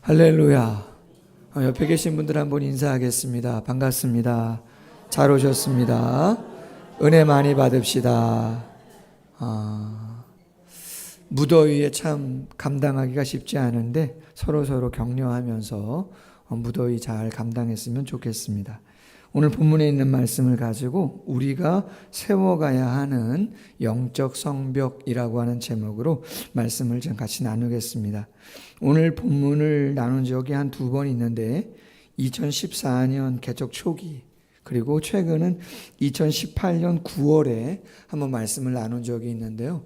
할렐루야. 옆에 계신 분들 한번 인사하겠습니다. 반갑습니다. 잘 오셨습니다. 은혜 많이 받읍시다. 무더위에 참 감당하기가 쉽지 않은데 서로 격려하면서 무더위 잘 감당했으면 좋겠습니다. 오늘 본문에 있는 말씀을 가지고 우리가 세워가야 하는 영적 성벽이라고 하는 제목으로 말씀을 좀 같이 나누겠습니다. 오늘 본문을 나눈 적이 한 두 번 있는데 2014년 개척 초기 그리고 최근은 2018년 9월에 한번 말씀을 나눈 적이 있는데요.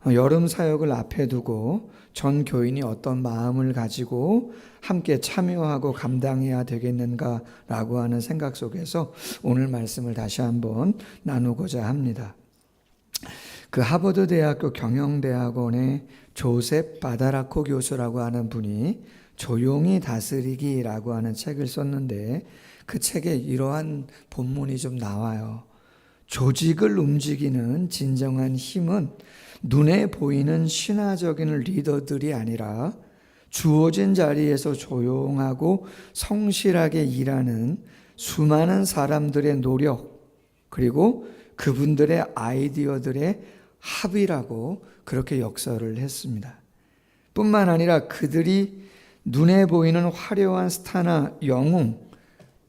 여름 사역을 앞에 두고 전 교인이 어떤 마음을 가지고 함께 참여하고 감당해야 되겠는가라고 하는 생각 속에서 오늘 말씀을 다시 한번 나누고자 합니다. 그 하버드 대학교 경영대학원의 조셉 바다라코 교수라고 하는 분이 조용히 다스리기라고 하는 책을 썼는데 그 책에 이러한 본문이 좀 나와요. 조직을 움직이는 진정한 힘은 눈에 보이는 신화적인 리더들이 아니라 주어진 자리에서 조용하고 성실하게 일하는 수많은 사람들의 노력 그리고 그분들의 아이디어들의 합이라고 그렇게 역설을 했습니다. 뿐만 아니라 그들이 눈에 보이는 화려한 스타나 영웅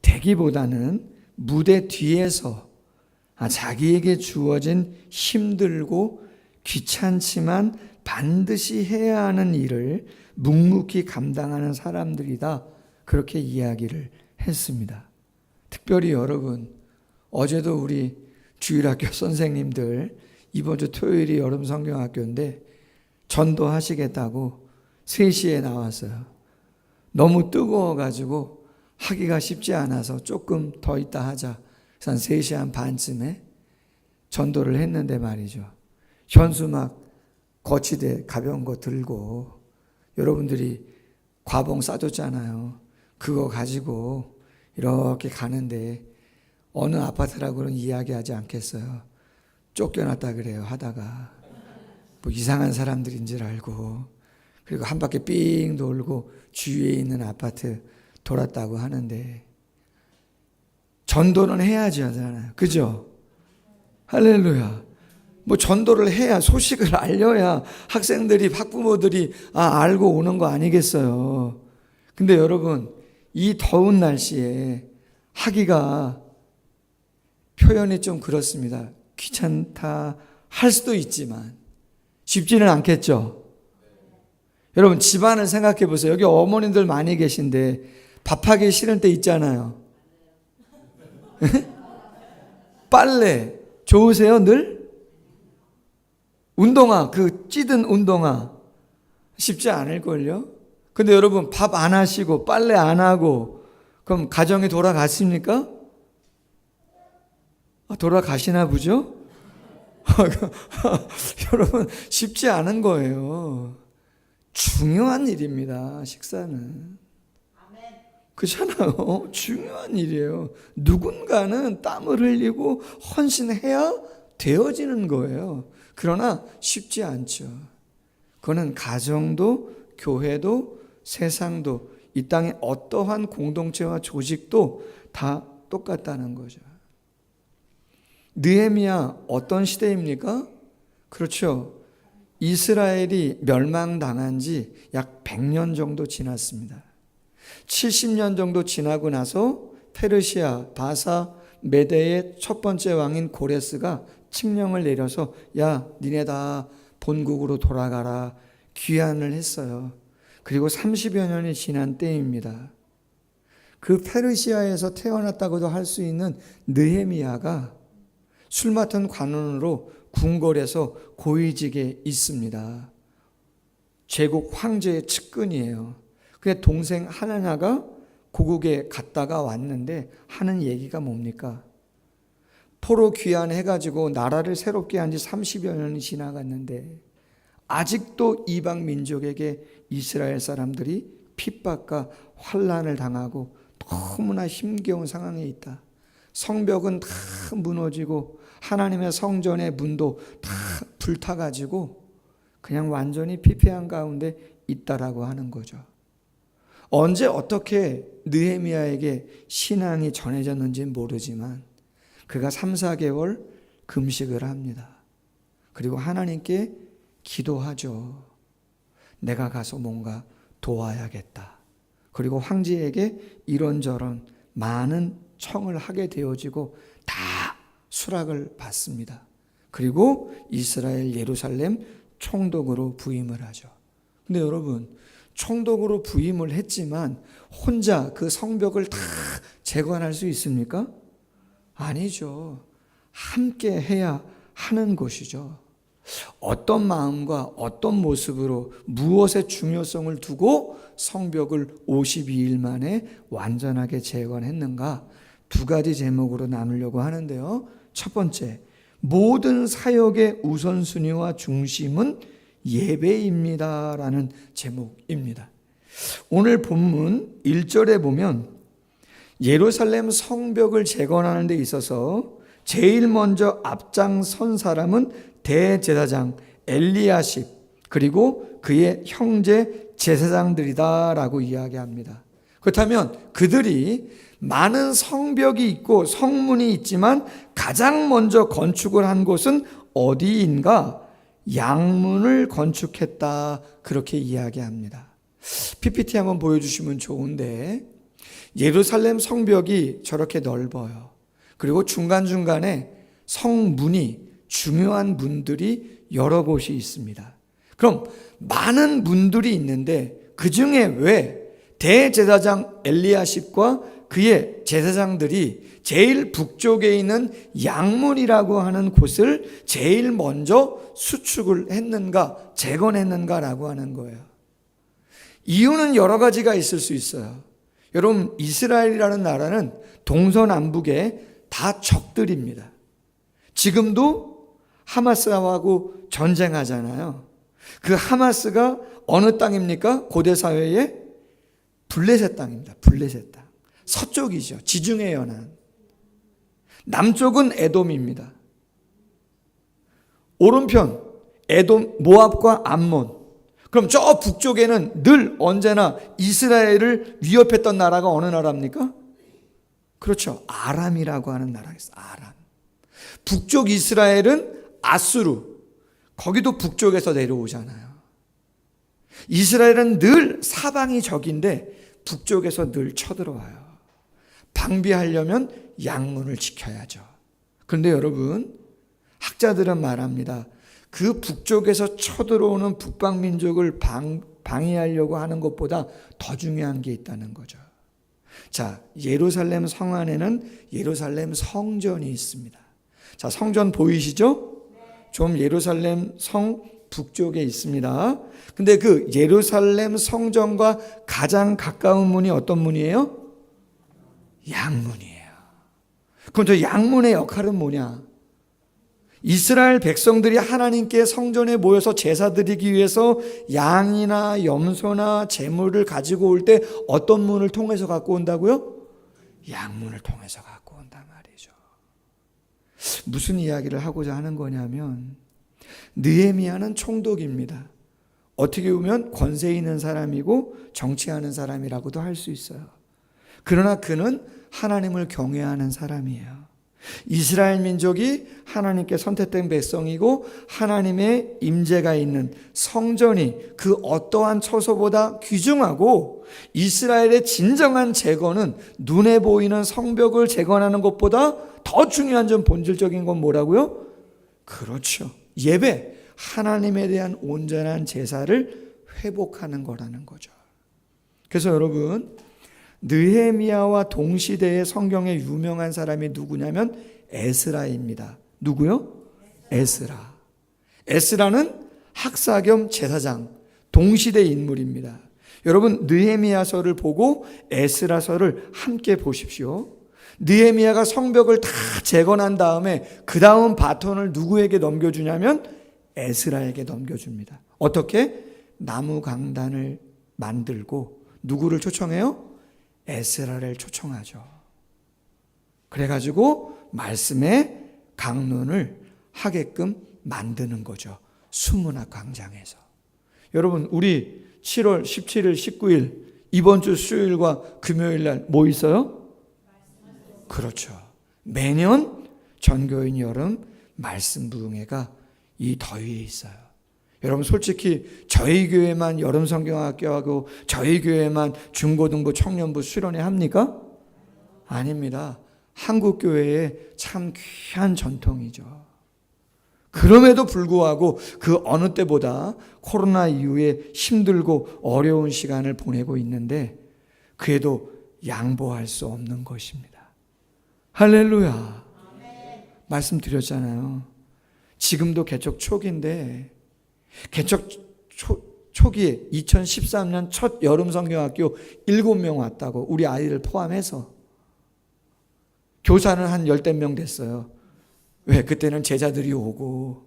되기보다는 무대 뒤에서 자기에게 주어진 힘들고 귀찮지만 반드시 해야 하는 일을 묵묵히 감당하는 사람들이다. 그렇게 이야기를 했습니다. 특별히 여러분, 어제도 우리 주일학교 선생님들 이번 주 토요일이 여름 성경학교인데 전도하시겠다고 3시에 나왔어요. 너무 뜨거워가지고 하기가 쉽지 않아서 조금 더 있다 하자. 그래서 한 3시 한 반쯤에 전도를 했는데 말이죠. 현수 막 거치대 가벼운 거 들고 여러분들이 과봉 싸줬잖아요. 그거 가지고 이렇게 가는데 어느 아파트라고는 이야기하지 않겠어요. 쫓겨났다 그래요. 하다가 뭐 이상한 사람들인 줄 알고 그리고 한 바퀴 삥 돌고 주위에 있는 아파트 돌았다고 하는데 전도는 해야지 하잖아요. 그죠? 할렐루야. 뭐 전도를 해야 소식을 알려야 학생들이 학부모들이 알고 오는 거 아니겠어요. 근데 여러분 이 더운 날씨에 하기가 표현이 좀 그렇습니다. 귀찮다 할 수도 있지만 쉽지는 않겠죠. 여러분 집안을 생각해 보세요. 여기 어머님들 많이 계신데 밥하기 싫을 때 있잖아요. 빨래 좋으세요 늘? 운동화, 그 찌든 운동화 쉽지 않을걸요? 근데 여러분 밥 안 하시고 빨래 안 하고 그럼 가정이 돌아갔습니까? 돌아가시나 보죠? 여러분 쉽지 않은 거예요. 중요한 일입니다. 식사는. 그렇잖아요. 중요한 일이에요. 누군가는 땀을 흘리고 헌신해야 되어지는 거예요. 그러나 쉽지 않죠. 그거는 가정도 교회도 세상도 이 땅의 어떠한 공동체와 조직도 다 똑같다는 거죠. 느헤미야 어떤 시대입니까? 그렇죠. 이스라엘이 멸망당한 지 약 100년 정도 지났습니다. 70년 정도 지나고 나서 페르시아, 바사, 메대의 첫 번째 왕인 고레스가 칙령을 내려서 야 니네 다 본국으로 돌아가라 귀환을 했어요. 그리고 30여 년이 지난 때입니다. 그 페르시아에서 태어났다고도 할 수 있는 느헤미야가 술 맡은 관원으로 궁궐에서 고위직에 있습니다. 제국 황제의 측근이에요. 그의 동생 하나냐가 고국에 갔다가 왔는데 하는 얘기가 뭡니까? 포로 귀환해가지고 나라를 새롭게 한 지 30여 년이 지나갔는데 아직도 이방 민족에게 이스라엘 사람들이 핍박과 환난을 당하고 너무나 힘겨운 상황에 있다. 성벽은 다 무너지고 하나님의 성전의 문도 다 불타가지고 그냥 완전히 피폐한 가운데 있다라고 하는 거죠. 언제 어떻게 느헤미야에게 신앙이 전해졌는지는 모르지만 그가 3, 4개월 금식을 합니다. 그리고 하나님께 기도하죠. 내가 가서 뭔가 도와야겠다. 그리고 황제에게 이런저런 많은 청을 하게 되어지고 다 수락을 받습니다. 그리고 이스라엘 예루살렘 총독으로 부임을 하죠. 근데 여러분, 총독으로 부임을 했지만 혼자 그 성벽을 다 재건할 수 있습니까? 아니죠. 함께 해야 하는 것이죠. 어떤 마음과 어떤 모습으로 무엇의 중요성을 두고 성벽을 52일 만에 완전하게 재건했는가? 두 가지 제목으로 나누려고 하는데요. 첫 번째, 모든 사역의 우선순위와 중심은 예배입니다 라는 제목입니다. 오늘 본문 1절에 보면 예루살렘 성벽을 재건하는 데 있어서 제일 먼저 앞장선 사람은 대제사장 엘리야십 그리고 그의 형제 제사장들이다 라고 이야기합니다. 그렇다면 그들이 많은 성벽이 있고 성문이 있지만 가장 먼저 건축을 한 곳은 어디인가? 양문을 건축했다 그렇게 이야기합니다. PPT 한번 보여주시면 좋은데 예루살렘 성벽이 저렇게 넓어요. 그리고 중간중간에 성문이 중요한 문들이 여러 곳이 있습니다. 그럼 많은 문들이 있는데 그 중에 왜 대제사장 엘리야십과 그의 제사장들이 제일 북쪽에 있는 양문이라고 하는 곳을 제일 먼저 수축을 했는가, 재건했는가라고 하는 거예요. 이유는 여러 가지가 있을 수 있어요. 여러분, 이스라엘이라는 나라는 동서남북에 다 적들입니다. 지금도 하마스하고 전쟁하잖아요. 그 하마스가 어느 땅입니까? 고대 사회의 블레셋 땅입니다. 블레셋 땅. 서쪽이죠. 지중해 연안. 남쪽은 에돔입니다. 오른편 에돔, 모압과 암몬. 그럼 저 북쪽에는 늘 언제나 이스라엘을 위협했던 나라가 어느 나라입니까? 그렇죠. 아람이라고 하는 나라가 있어요. 아람. 북쪽 이스라엘은 아수르. 거기도 북쪽에서 내려오잖아요. 이스라엘은 늘 사방이 적인데 북쪽에서 늘 쳐들어와요. 방비하려면 양문을 지켜야죠. 그런데 여러분, 학자들은 말합니다. 그 북쪽에서 쳐들어오는 북방민족을 방해하려고 하는 것보다 더 중요한 게 있다는 거죠. 자, 예루살렘 성 안에는 예루살렘 성전이 있습니다. 자, 성전 보이시죠? 좀 예루살렘 성 북쪽에 있습니다. 근데 그 예루살렘 성전과 가장 가까운 문이 어떤 문이에요? 양문이에요. 그럼 저 양문의 역할은 뭐냐? 이스라엘 백성들이 하나님께 성전에 모여서 제사 드리기 위해서 양이나 염소나 제물을 가지고 올 때 어떤 문을 통해서 갖고 온다고요? 양문을 통해서 갖고 온단 말이죠. 무슨 이야기를 하고자 하는 거냐면 느헤미야는 총독입니다. 어떻게 보면 권세 있는 사람이고 정치하는 사람이라고도 할 수 있어요. 그러나 그는 하나님을 경외하는 사람이에요. 이스라엘 민족이 하나님께 선택된 백성이고 하나님의 임재가 있는 성전이 그 어떠한 처소보다 귀중하고 이스라엘의 진정한 재건은 눈에 보이는 성벽을 재건하는 것보다 더 중요한 점 본질적인 건 뭐라고요? 그렇죠. 예배, 하나님에 대한 온전한 제사를 회복하는 거라는 거죠. 그래서 여러분, 느헤미야와 동시대의 성경에 유명한 사람이 누구냐면 에스라입니다. 누구요? 에스라. 에스라는 학사 겸 제사장, 동시대 인물입니다. 여러분, 느헤미야서를 보고 에스라서를 함께 보십시오. 느헤미야가 성벽을 다 재건한 다음에 그 다음 바톤을 누구에게 넘겨주냐면 에스라에게 넘겨줍니다. 어떻게? 나무 강단을 만들고 누구를 초청해요? 에스라를 초청하죠. 그래가지고 말씀의 강론을 하게끔 만드는 거죠. 수문학 광장에서. 여러분, 우리 7월 17일, 19일 이번 주 수요일과 금요일 날 뭐 있어요? 그렇죠. 매년 전교인 여름 말씀 부흥회가 이 더위에 있어요. 여러분 솔직히 저희 교회만 여름 성경학교하고 저희 교회만 중고등부 청년부 수련회 합니까? 아닙니다. 한국 교회의 참 귀한 전통이죠. 그럼에도 불구하고 그 어느 때보다 코로나 이후에 힘들고 어려운 시간을 보내고 있는데 그래도 양보할 수 없는 것입니다. 할렐루야. 말씀드렸잖아요. 지금도 개척 초기인데 개척 초기에 2013년 첫 여름 성경학교 7명 왔다고, 우리 아이를 포함해서. 교사는 한 10대 명 됐어요. 왜? 그때는 제자들이 오고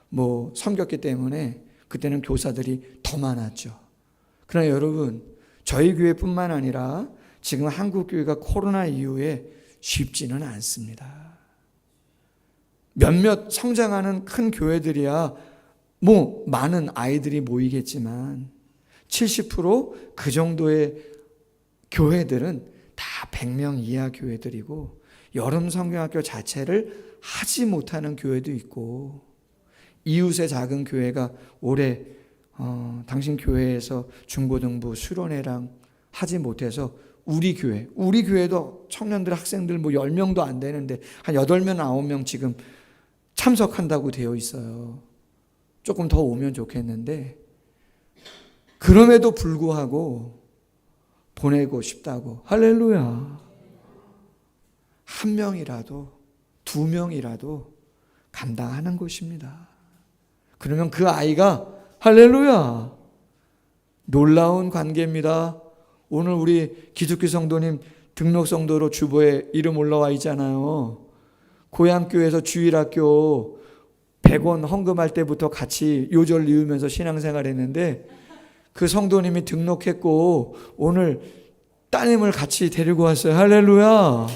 뭐 섬겼기 때문에 그때는 교사들이 더 많았죠. 그러나 여러분, 저희 교회뿐만 아니라 지금 한국 교회가 코로나 이후에 쉽지는 않습니다. 몇몇 성장하는 큰 교회들이야 뭐 많은 아이들이 모이겠지만 70% 그 정도의 교회들은 다 100명 이하 교회들이고 여름 성경학교 자체를 하지 못하는 교회도 있고, 이웃의 작은 교회가 올해 당신 교회에서 중고등부 수련회랑 하지 못해서 우리 교회도 청년들 학생들 뭐 10명도 안 되는데 한 8명 9명 지금 참석한다고 되어 있어요. 조금 더 오면 좋겠는데 그럼에도 불구하고 보내고 싶다고. 할렐루야. 한 명이라도 2명이라도 감당하는 것입니다. 그러면 그 아이가, 할렐루야, 놀라운 관계입니다. 오늘 우리 기숙기 성도님 등록 성도로 주보에 이름 올라와 있잖아요. 고향교회에서 주일학교 100원 헌금할 때부터 같이 요절 이으면서 신앙생활 했는데 그 성도님이 등록했고 오늘 따님을 같이 데리고 왔어요. 할렐루야.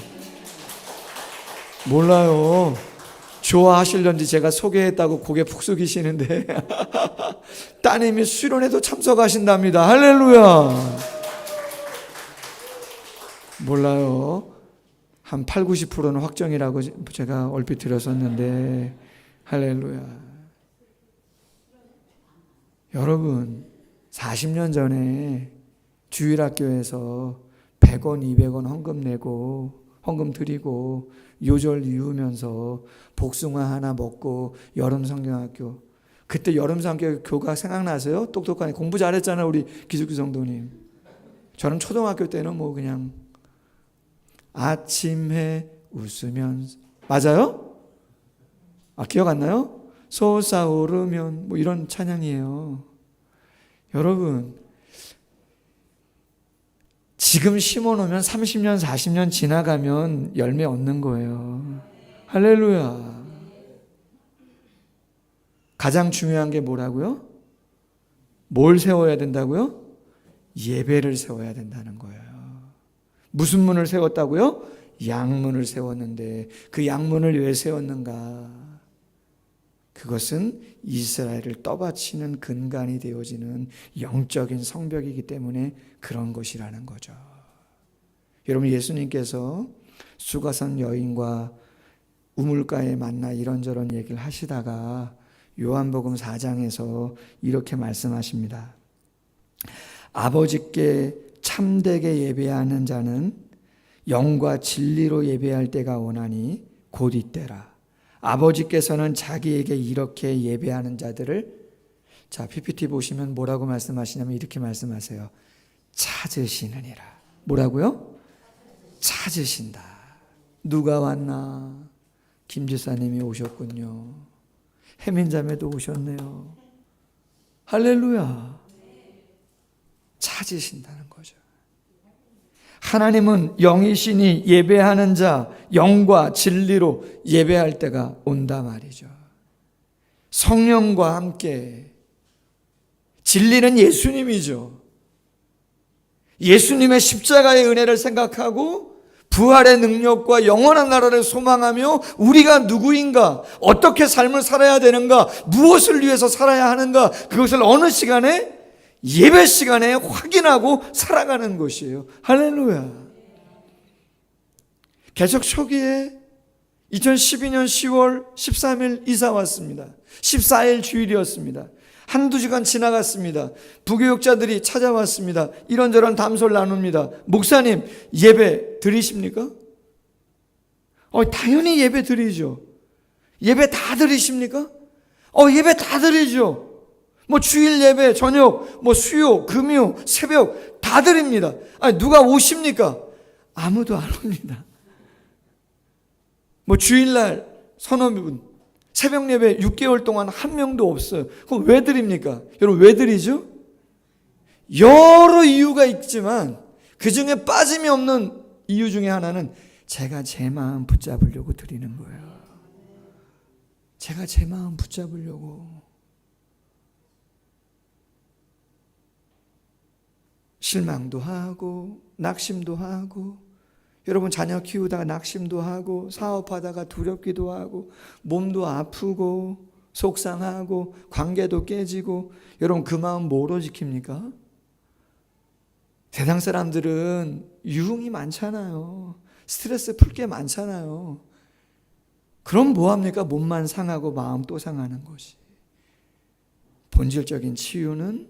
몰라요. 좋아하실런지 제가 소개했다고 고개 푹 숙이시는데 따님이 수련회도 참석하신답니다. 할렐루야. 몰라요. 한 8, 90%는 확정이라고 제가 얼핏 들었었는데 할렐루야. 여러분 40년 전에 주일학교에서 100원, 200원 헌금 내고 헌금 드리고 요절 이으면서 복숭아 하나 먹고 여름 성경학교, 그때 여름 성경교가 생각나세요? 똑똑하니 공부 잘했잖아요 우리 기숙기 성도님. 저는 초등학교 때는 뭐 그냥 아침에 웃으면서, 맞아요? 기억 안 나요? 솟아오르면 뭐 이런 찬양이에요. 여러분 지금 심어놓으면 30년 40년 지나가면 열매 얻는 거예요. 할렐루야. 가장 중요한 게 뭐라고요? 뭘 세워야 된다고요? 예배를 세워야 된다는 거예요. 무슨 문을 세웠다고요? 양문을 세웠는데 그 양문을 왜 세웠는가? 그것은 이스라엘을 떠받치는 근간이 되어지는 영적인 성벽이기 때문에 그런 것이라는 거죠. 여러분 예수님께서 수가성 여인과 우물가에 만나 이런저런 얘기를 하시다가 요한복음 4장에서 이렇게 말씀하십니다. 아버지께 참되게 예배하는 자는 영과 진리로 예배할 때가 오나니 곧 이때라. 아버지께서는 자기에게 이렇게 예배하는 자들을, 자 PPT 보시면 뭐라고 말씀하시냐면 이렇게 말씀하세요. 찾으시느니라. 뭐라고요? 찾으신다. 누가 왔나? 김지사님이 오셨군요. 해민자매도 오셨네요. 할렐루야. 찾으신다는 거죠. 하나님은 영이시니 예배하는 자, 영과 진리로 예배할 때가 온다 말이죠. 성령과 함께. 진리는 예수님이죠. 예수님의 십자가의 은혜를 생각하고 부활의 능력과 영원한 나라를 소망하며 우리가 누구인가, 어떻게 삶을 살아야 되는가, 무엇을 위해서 살아야 하는가, 그것을 어느 시간에 예배 시간에 확인하고 살아가는 것이에요. 할렐루야. 개척 초기에 2012년 10월 13일 이사 왔습니다. 14일 주일이었습니다. 한두 시간 지나갔습니다. 부교육자들이 찾아왔습니다. 이런저런 담소를 나눕니다. 목사님, 예배 드리십니까? 당연히 예배 드리죠. 예배 다 드리십니까? 예배 다 드리죠. 주일 예배, 저녁, 수요, 금요, 새벽 다 드립니다. 누가 오십니까? 아무도 안 옵니다. 주일날 서너 분, 새벽 예배 6개월 동안 한 명도 없어요. 그럼 왜 드립니까? 여러분 왜 드리죠? 여러 이유가 있지만 그 중에 빠짐이 없는 이유 중에 하나는 제가 제 마음 붙잡으려고 드리는 거예요. 제가 제 마음 붙잡으려고. 실망도 하고 낙심도 하고, 여러분 자녀 키우다가 낙심도 하고 사업하다가 두렵기도 하고 몸도 아프고 속상하고 관계도 깨지고, 여러분 그 마음 뭐로 지킵니까? 세상 사람들은 유흥이 많잖아요. 스트레스 풀 게 많잖아요. 그럼 뭐합니까? 몸만 상하고 마음 또 상하는 것이. 본질적인 치유는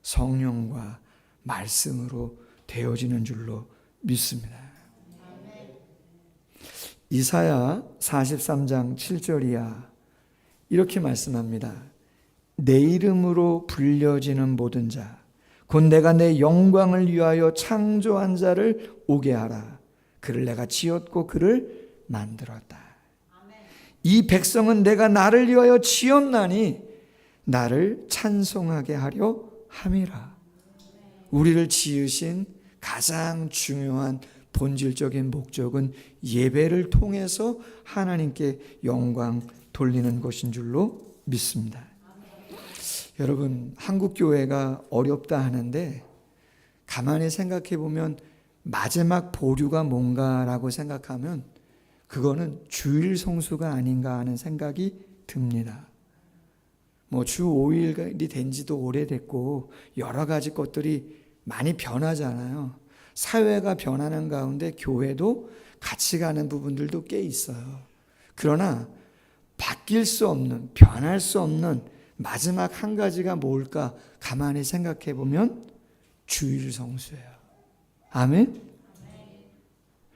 성령과 말씀으로 되어지는 줄로 믿습니다. 이사야 43장 7절이야 이렇게 말씀합니다. 내 이름으로 불려지는 모든 자, 곧 내가 내 영광을 위하여 창조한 자를 오게 하라. 그를 내가 지었고 그를 만들었다. 이 백성은 내가 나를 위하여 지었나니 나를 찬송하게 하려 함이라. 우리를 지으신 가장 중요한 본질적인 목적은 예배를 통해서 하나님께 영광 돌리는 것인 줄로 믿습니다. 여러분, 한국 교회가 어렵다 하는데 가만히 생각해 보면 마지막 보류가 뭔가라고 생각하면 그거는 주일 성수가 아닌가 하는 생각이 듭니다. 주 5일이 된 지도 오래됐고 여러 가지 것들이 많이 변하잖아요. 사회가 변하는 가운데 교회도 같이 가는 부분들도 꽤 있어요. 그러나 바뀔 수 없는, 변할 수 없는 마지막 한 가지가 뭘까 가만히 생각해 보면 주일 성수예요. 아멘?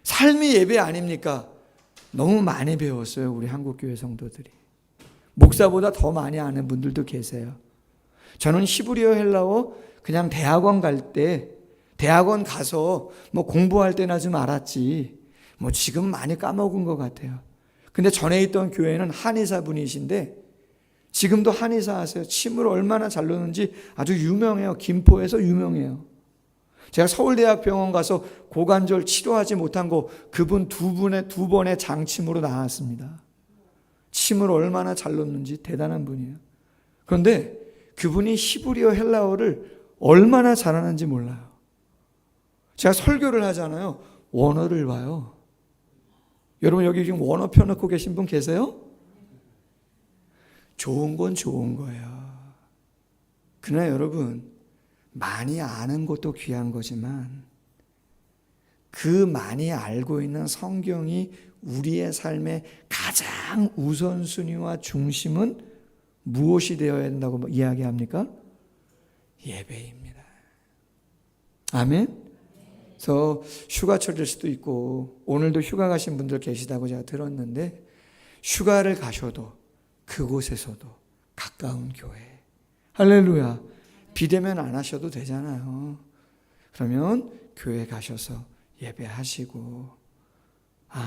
삶이 예배 아닙니까? 너무 많이 배웠어요, 우리 한국교회 성도들이. 목사보다 더 많이 아는 분들도 계세요. 저는 히브리어 헬라어 그냥 대학원 갈 때, 대학원 가서 공부할 때나 좀 알았지, 지금 많이 까먹은 것 같아요. 근데 전에 있던 교회는 한의사 분이신데 지금도 한의사 하세요. 침을 얼마나 잘 놓는지 아주 유명해요. 김포에서 유명해요. 제가 서울대학병원 가서 고관절 치료하지 못한 거 그분 두 번의 장침으로 나왔습니다. 침을 얼마나 잘 놓는지 대단한 분이에요. 그런데 그분이 히브리어 헬라어를 얼마나 잘하는지 몰라요. 제가 설교를 하잖아요. 원어를 봐요. 여러분 여기 지금 원어 펴놓고 계신 분 계세요? 좋은 건 좋은 거예요. 그러나 여러분, 많이 아는 것도 귀한 거지만 그 많이 알고 있는 성경이 우리의 삶의 가장 우선순위와 중심은 무엇이 되어야 된다고 이야기합니까? 예배입니다. 아멘? 그래서 휴가철일 수도 있고 오늘도 휴가 가신 분들 계시다고 제가 들었는데, 휴가를 가셔도 그곳에서도 가까운 교회, 할렐루야, 비대면 안 하셔도 되잖아요. 그러면 교회 가셔서 예배하시고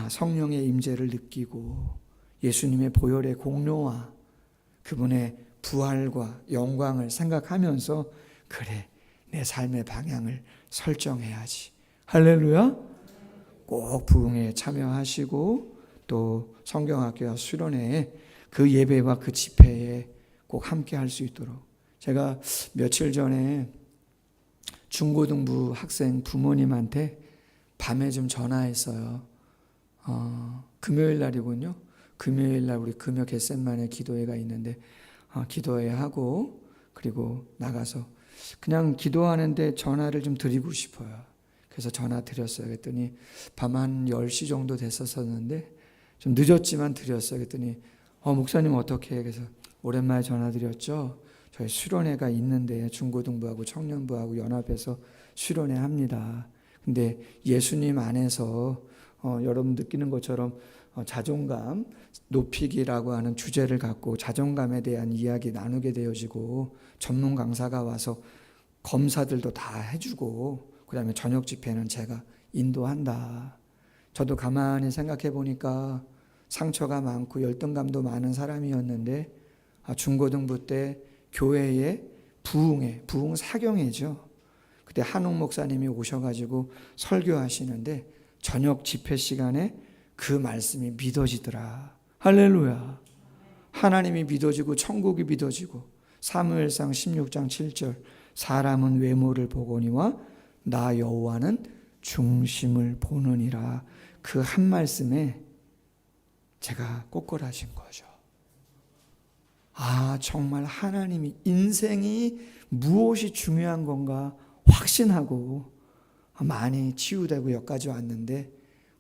성령의 임재를 느끼고 예수님의 보혈의 공로와 그분의 부활과 영광을 생각하면서 그래, 내 삶의 방향을 설정해야지. 할렐루야. 꼭 부흥회에 참여하시고 또 성경학교와 수련회에 그 예배와 그 집회에 꼭 함께 할 수 있도록. 제가 며칠 전에 중고등부 학생 부모님한테 밤에 좀 전화했어요. 금요일 날이군요. 금요일 날 우리 금요 겟셋만의 기도회가 있는데 기도회 하고 그리고 나가서 그냥 기도하는데 전화를 좀 드리고 싶어요. 그래서 전화 드렸어요. 그랬더니 밤 한 10시 정도 됐었는데 좀 늦었지만 드렸어요. 그랬더니 목사님 어떻게 해? 그래서 오랜만에 전화 드렸죠. 저희 수련회가 있는데 중고등부하고 청년부하고 연합해서 수련회 합니다. 근데 예수님 안에서 여러분 느끼는 것처럼 자존감 높이기라고 하는 주제를 갖고 자존감에 대한 이야기 나누게 되어지고 전문 강사가 와서 검사들도 다 해주고 그다음에 저녁 집회는 제가 인도한다. 저도 가만히 생각해 보니까 상처가 많고 열등감도 많은 사람이었는데 중고등부 때 교회의 부흥 사경회죠. 그때 한옥 목사님이 오셔가지고 설교하시는데 저녁 집회 시간에 그 말씀이 믿어지더라. 할렐루야. 하나님이 믿어지고 천국이 믿어지고 사무엘상 16장 7절 사람은 외모를 보거니와 나 여호와는 중심을 보느니라. 그 한 말씀에 제가 꼬꾸라진 거죠. 정말 하나님이 인생이 무엇이 중요한 건가 확신하고 많이 치유되고 여기까지 왔는데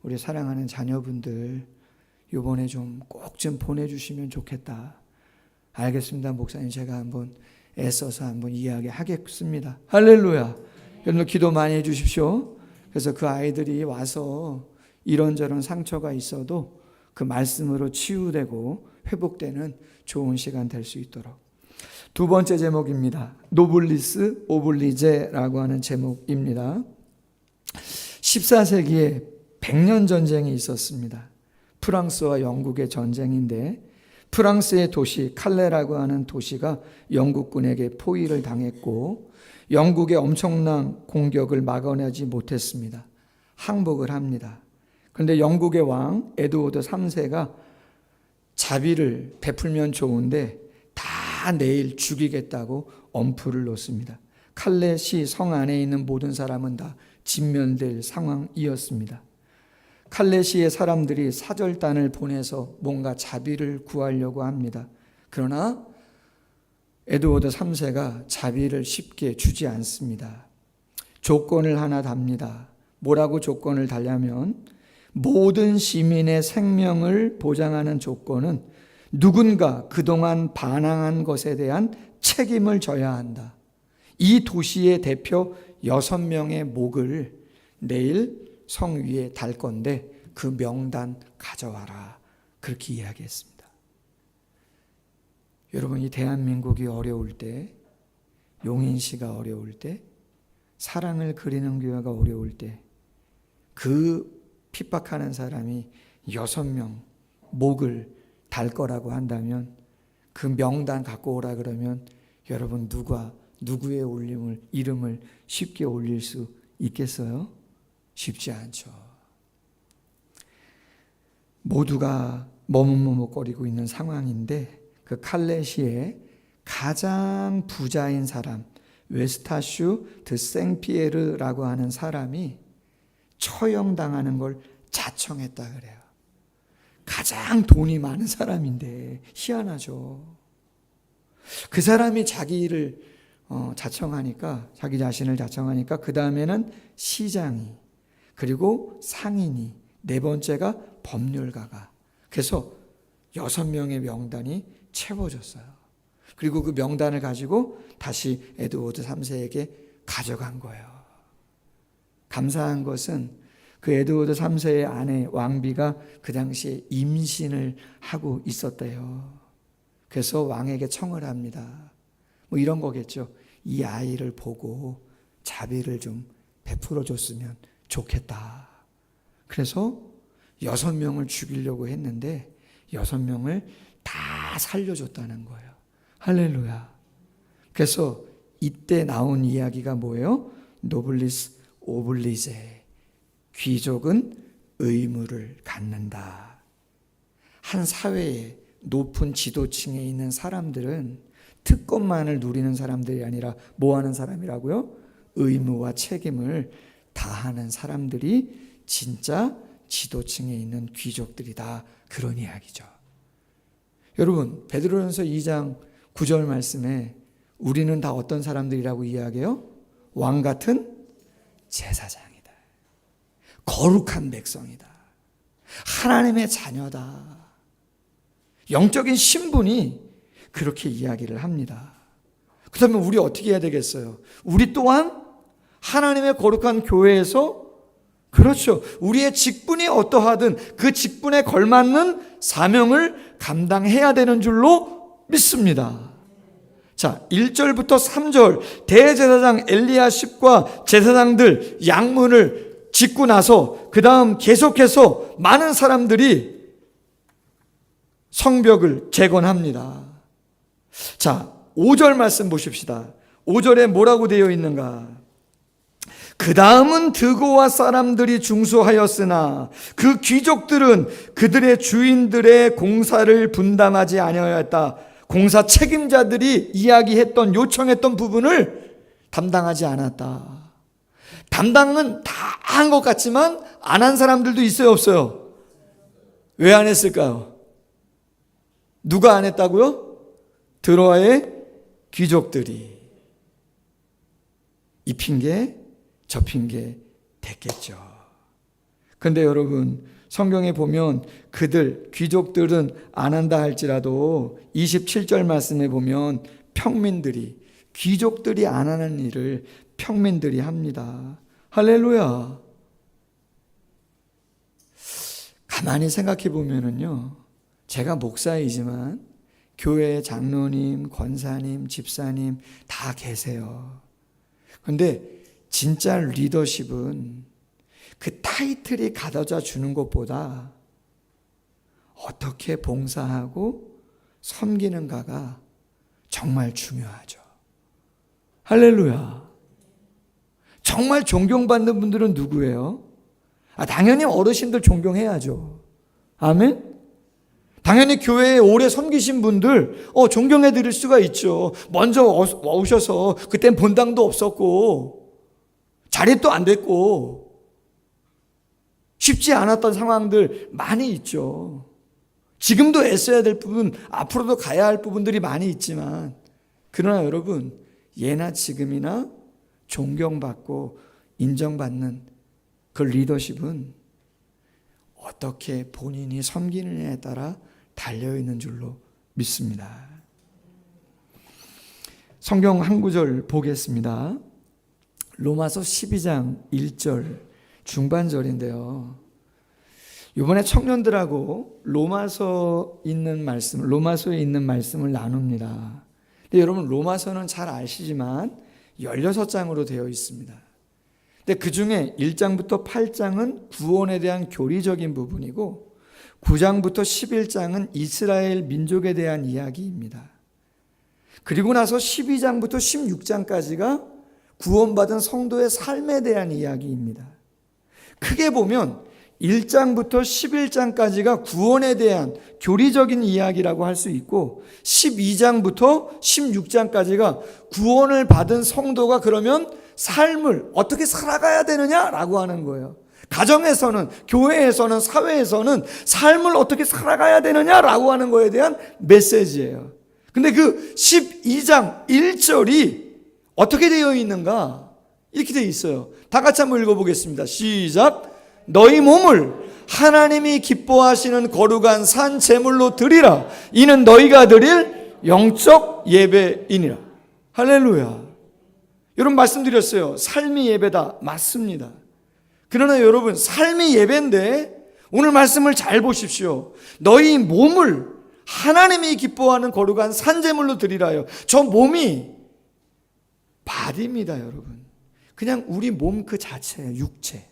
우리 사랑하는 자녀분들 이번에 좀 꼭 좀 보내주시면 좋겠다. 알겠습니다 목사님, 제가 한번 애써서 한번 이야기하겠습니다. 할렐루야. 여러분 기도 많이 해주십시오. 그래서 그 아이들이 와서 이런저런 상처가 있어도 그 말씀으로 치유되고 회복되는 좋은 시간 될 수 있도록. 두 번째 제목입니다. 노블리스 오블리제라고 하는 제목입니다. 14세기에 100년 전쟁이 있었습니다. 프랑스와 영국의 전쟁인데 프랑스의 도시 칼레라고 하는 도시가 영국군에게 포위를 당했고 영국의 엄청난 공격을 막아내지 못했습니다. 항복을 합니다. 그런데 영국의 왕 에드워드 3세가 자비를 베풀면 좋은데 다 내일 죽이겠다고 엄포를 놓습니다. 칼렛이 성 안에 있는 모든 사람은 다 진멸될 상황이었습니다. 칼렛시의 사람들이 사절단을 보내서 뭔가 자비를 구하려고 합니다. 그러나 에드워드 3세가 자비를 쉽게 주지 않습니다. 조건을 하나 답니다. 뭐라고 조건을 달냐면 모든 시민의 생명을 보장하는 조건은 누군가 그동안 반항한 것에 대한 책임을 져야 한다. 이 도시의 대표 6명의 목을 내일 성 위에 달 건데 그 명단 가져와라. 그렇게 이야기했습니다. 여러분, 이 대한민국이 어려울 때, 용인시가 어려울 때, 사랑을 그리는 교회가 어려울 때 그 핍박하는 사람이 6명 목을 달 거라고 한다면 그 명단 갖고 오라 그러면 여러분 누구의 이름을 쉽게 올릴 수 있겠어요? 쉽지 않죠. 모두가 머뭇머뭇거리고 있는 상황인데 그 칼렛시의 가장 부자인 사람 웨스타슈 드 생피에르라고 하는 사람이 처형당하는 걸 자청했다 그래요. 가장 돈이 많은 사람인데 희한하죠. 그 사람이 자기를 자청하니까, 자기 자신을 자청하니까 그 다음에는 시장이, 그리고 상인이, 네 번째가 법률가가. 그래서 6명의 명단이 채워졌어요. 그리고 그 명단을 가지고 다시 에드워드 3세에게 가져간 거예요. 감사한 것은 그 에드워드 3세의 아내 왕비가 그 당시에 임신을 하고 있었대요. 그래서 왕에게 청을 합니다. 뭐 이런 거겠죠. 이 아이를 보고 자비를 좀 베풀어 줬으면 좋겠다. 그래서 6명을 죽이려고 했는데 6명을 다 살려줬다는 거예요. 할렐루야. 그래서 이때 나온 이야기가 뭐예요? 노블리스 오블리제. 귀족은 의무를 갖는다. 한 사회에 높은 지도층에 있는 사람들은 특권만을 누리는 사람들이 아니라 뭐 하는 사람이라고요? 의무와 책임을 다하는 사람들이 진짜 지도층에 있는 귀족들이다. 그런 이야기죠. 여러분, 베드로전서 2장 9절 말씀에 우리는 다 어떤 사람들이라고 이야기해요? 왕 같은 제사장이다. 거룩한 백성이다. 하나님의 자녀다. 영적인 신분이 그렇게 이야기를 합니다. 그렇다면 우리 어떻게 해야 되겠어요? 우리 또한 하나님의 거룩한 교회에서, 그렇죠, 우리의 직분이 어떠하든 그 직분에 걸맞는 사명을 감당해야 되는 줄로 믿습니다. 자, 1절부터 3절 대제사장 엘리야십과 제사장들 양문을 짓고 나서 그 다음 계속해서 많은 사람들이 성벽을 재건합니다. 자, 5절 말씀 보십시다. 5절에 뭐라고 되어 있는가? 그 다음은 드고와 사람들이 중수하였으나 그 귀족들은 그들의 주인들의 공사를 분담하지 아니하였다. 공사 책임자들이 이야기했던, 요청했던 부분을 담당하지 않았다. 담당은 다 한 것 같지만 안 한 사람들도 있어요, 없어요? 왜 안 했을까요? 누가 안 했다고요? 드로아의 귀족들이. 이 핑계 저 핑계 됐겠죠. 그런데 여러분, 성경에 보면 그들 귀족들은 안 한다 할지라도 27절 말씀에 보면 평민들이, 귀족들이 안 하는 일을 평민들이 합니다. 할렐루야. 가만히 생각해 보면은요, 제가 목사이지만 교회 장로님, 권사님, 집사님 다 계세요. 그런데 진짜 리더십은 그 타이틀이 가져다 주는 것보다 어떻게 봉사하고 섬기는가가 정말 중요하죠. 할렐루야. 정말 존경받는 분들은 누구예요? 당연히 어르신들 존경해야죠. 아멘? 당연히 교회에 오래 섬기신 분들 존경해 드릴 수가 있죠. 먼저 오셔서 그땐 본당도 없었고 자리도 안 됐고 쉽지 않았던 상황들 많이 있죠. 지금도 애써야 될 부분, 앞으로도 가야 할 부분들이 많이 있지만, 그러나 여러분, 예나 지금이나 존경받고 인정받는 그 리더십은 어떻게 본인이 섬기느냐에 따라 달려있는 줄로 믿습니다. 성경 한 구절 보겠습니다. 로마서 12장 1절 중반절인데요. 이번에 청년들하고 로마서에 있는 말씀을 나눕니다. 근데 여러분, 로마서는 잘 아시지만 16장으로 되어 있습니다. 근데 그 중에 1장부터 8장은 구원에 대한 교리적인 부분이고 9장부터 11장은 이스라엘 민족에 대한 이야기입니다. 그리고 나서 12장부터 16장까지가 구원받은 성도의 삶에 대한 이야기입니다. 크게 보면 1장부터 11장까지가 구원에 대한 교리적인 이야기라고 할 수 있고 12장부터 16장까지가 구원을 받은 성도가 그러면 삶을 어떻게 살아가야 되느냐라고 하는 거예요. 가정에서는, 교회에서는, 사회에서는 삶을 어떻게 살아가야 되느냐라고 하는 거에 대한 메시지예요. 근데 그 12장 1절이 어떻게 되어 있는가? 이렇게 되어 있어요. 다 같이 한번 읽어보겠습니다. 시작. 너희 몸을 하나님이 기뻐하시는 거룩한 산 제물로 드리라. 이는 너희가 드릴 영적 예배이니라. 할렐루야. 여러분, 말씀드렸어요. 삶이 예배다. 맞습니다. 그러나 여러분, 삶이 예배인데 오늘 말씀을 잘 보십시오. 너희 몸을 하나님이 기뻐하는 거룩한 산 제물로 드리라요. 저 몸이 바디입니다, 여러분. 그냥 우리 몸 그 자체예요, 육체.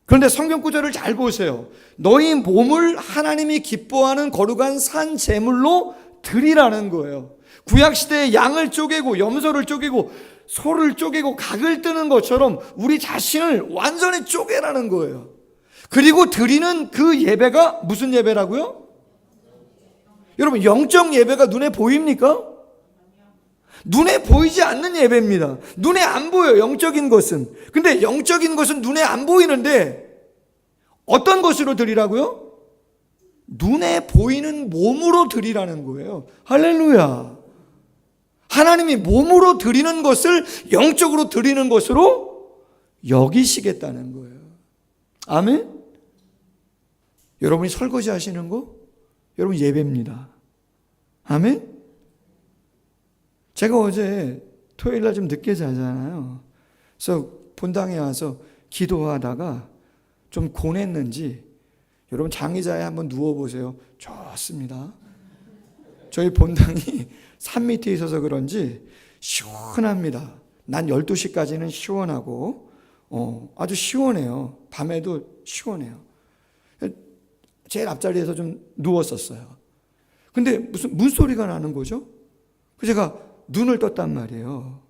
그런데 성경 구절을 잘 보세요. 너희 몸을 하나님이 기뻐하는 거룩한 산 제물로 드리라는 거예요. 구약시대에 양을 쪼개고 염소를 쪼개고 소를 쪼개고 각을 뜨는 것처럼 우리 자신을 완전히 쪼개라는 거예요. 그리고 드리는 그 예배가 무슨 예배라고요? 여러분, 영적 예배가 눈에 보입니까? 눈에 보이지 않는 예배입니다. 눈에 안 보여요, 영적인 것은. 근데 영적인 것은 눈에 안 보이는데 어떤 것으로 드리라고요? 눈에 보이는 몸으로 드리라는 거예요. 할렐루야. 하나님이 몸으로 드리는 것을 영적으로 드리는 것으로 여기시겠다는 거예요. 아멘? 여러분이 설거지 하시는 거? 여러분 예배입니다. 아멘? 제가 어제 토요일날 좀 늦게 자잖아요. 그래서 본당에 와서 기도하다가 좀 고냈는지, 여러분 장의자에 한번 누워보세요. 좋습니다. 저희 본당이 산 밑에 있어서 그런지 시원합니다. 난 12시까지는 시원하고 아주 시원해요. 밤에도 시원해요. 제일 앞자리에서 좀 누웠었어요. 근데 무슨 문소리가 나는 거죠? 그래서 제가 눈을 떴단 말이에요.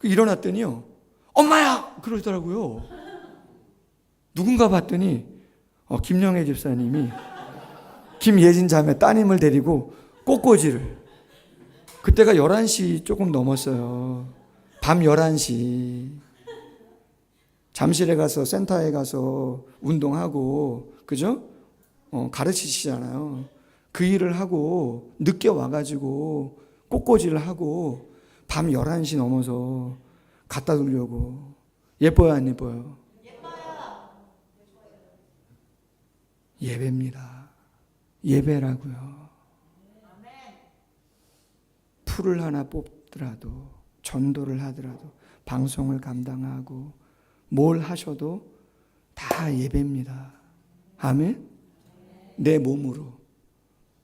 일어났더니요, 엄마야! 그러더라고요. 누군가 봤더니 김영애 집사님이 김예진 자매 따님을 데리고 꽃꽂이를, 그때가 11시 조금 넘었어요. 밤 11시. 잠실에 가서 센터에 가서 운동하고, 그죠? 가르치시잖아요. 그 일을 하고 늦게 와가지고 꽃꽂이를 하고 밤 11시 넘어서 갖다 두려고. 예뻐요, 안 예뻐요? 예뻐요. 예배입니다. 예배라고요. 풀을 하나 뽑더라도, 전도를 하더라도, 방송을 감당하고 뭘 하셔도 다 예배입니다. 아멘? 내 몸으로,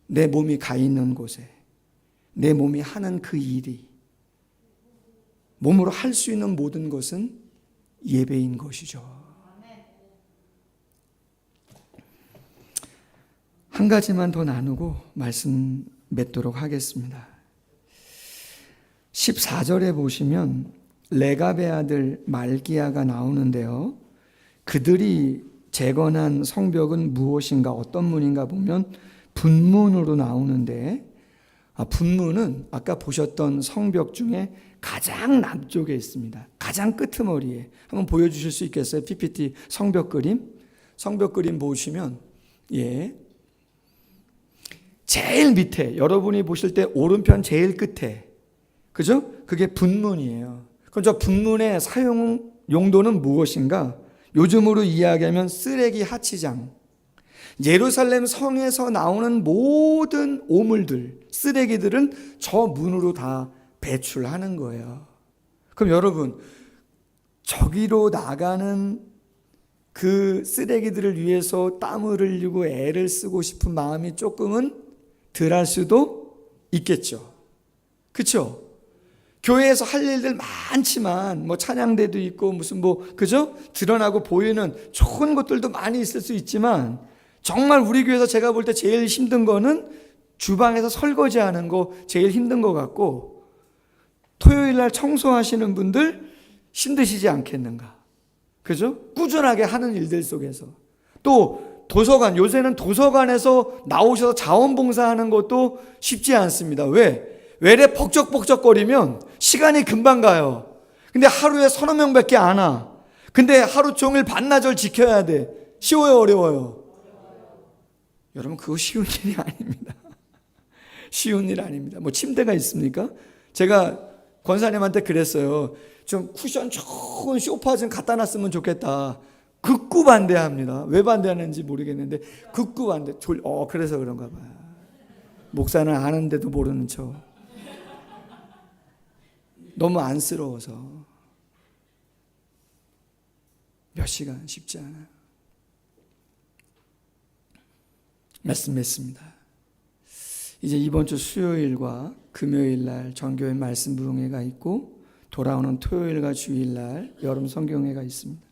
내 몸이 가 있는 곳에, 내 몸이 하는 그 일이, 몸으로 할 수 있는 모든 것은 예배인 것이죠. 한 가지만 더 나누고 말씀 맺도록 하겠습니다. 14절에 보시면 레갑의 아들 말기야가 나오는데요. 그들이 재건한 성벽은 무엇인가, 어떤 문인가 보면 분문으로 나오는데, 분문은 아까 보셨던 성벽 중에 가장 남쪽에 있습니다. 가장 끄트머리에. 한번 보여주실 수 있겠어요? PPT 성벽 그림. 성벽 그림 보시면, 제일 밑에, 여러분이 보실 때 오른편 제일 끝에, 그죠? 그게 분문이에요. 그럼 저 분문의 사용 용도는 무엇인가? 요즘으로 이야기하면 쓰레기 하치장. 예루살렘 성에서 나오는 모든 오물들, 쓰레기들은 저 문으로 다 배출하는 거예요. 그럼 여러분, 저기로 나가는 그 쓰레기들을 위해서 땀을 흘리고 애를 쓰고 싶은 마음이 조금은 덜할 수도 있겠죠. 그렇죠? 교회에서 할 일들 많지만, 찬양대도 있고 무슨 그죠? 드러나고 보이는 좋은 것들도 많이 있을 수 있지만, 정말 우리 교회에서 제가 볼 때 제일 힘든 거는 주방에서 설거지하는 거 제일 힘든 것 같고, 토요일 날 청소하시는 분들 힘드시지 않겠는가? 그죠? 꾸준하게 하는 일들 속에서. 또 도서관, 요새는 도서관에서 나오셔서 자원봉사하는 것도 쉽지 않습니다. 왜? 외래 벅적벅적거리면 시간이 금방 가요. 근데 하루에 서너 명밖에 안 와. 근데 하루 종일 반나절 지켜야 돼. 쉬워요, 어려워요? 여러분, 그거 쉬운 일이 아닙니다. 쉬운 일 아닙니다. 침대가 있습니까? 제가 권사님한테 그랬어요. 좀 쿠션 좋은 소파 좀 갖다 놨으면 좋겠다. 극구 반대합니다. 왜 반대하는지 모르겠는데 극구 반대. 그래서 그런가 봐요. 목사는 아는데도 모르는 척. 너무 안쓰러워서. 몇 시간 쉽지 않아요. 말씀 맺습니다. 이제 이번 주 수요일과 금요일 날 전교회 말씀 부흥회가 있고, 돌아오는 토요일과 주일 날 여름 성경회가 있습니다.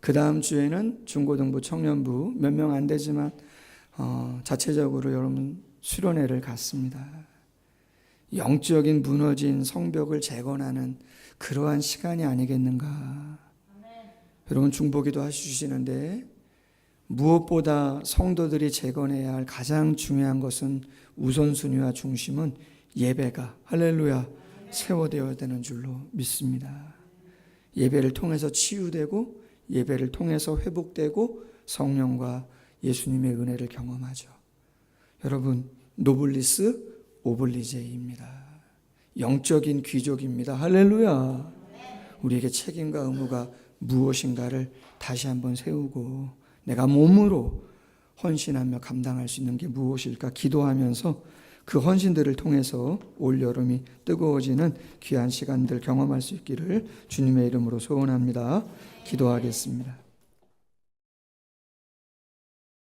그 다음 주에는 중고등부 청년부 몇 명 안 되지만 자체적으로 여러분 수련회를 갖습니다. 영적인 무너진 성벽을 재건하는 그러한 시간이 아니겠는가. 여러분 중보기도 하시는데, 무엇보다 성도들이 재건해야 할 가장 중요한 것은 우선순위와 중심은 예배가, 할렐루야, 세워되어야 되는 줄로 믿습니다. 예배를 통해서 치유되고, 예배를 통해서 회복되고, 성령과 예수님의 은혜를 경험하죠. 여러분, 노블리스 오블리제입니다. 영적인 귀족입니다. 할렐루야. 우리에게 책임과 의무가 무엇인가를 다시 한번 세우고 내가 몸으로 헌신하며 감당할 수 있는 게 무엇일까 기도하면서 그 헌신들을 통해서 올여름이 뜨거워지는 귀한 시간들 경험할 수 있기를 주님의 이름으로 소원합니다. 기도하겠습니다.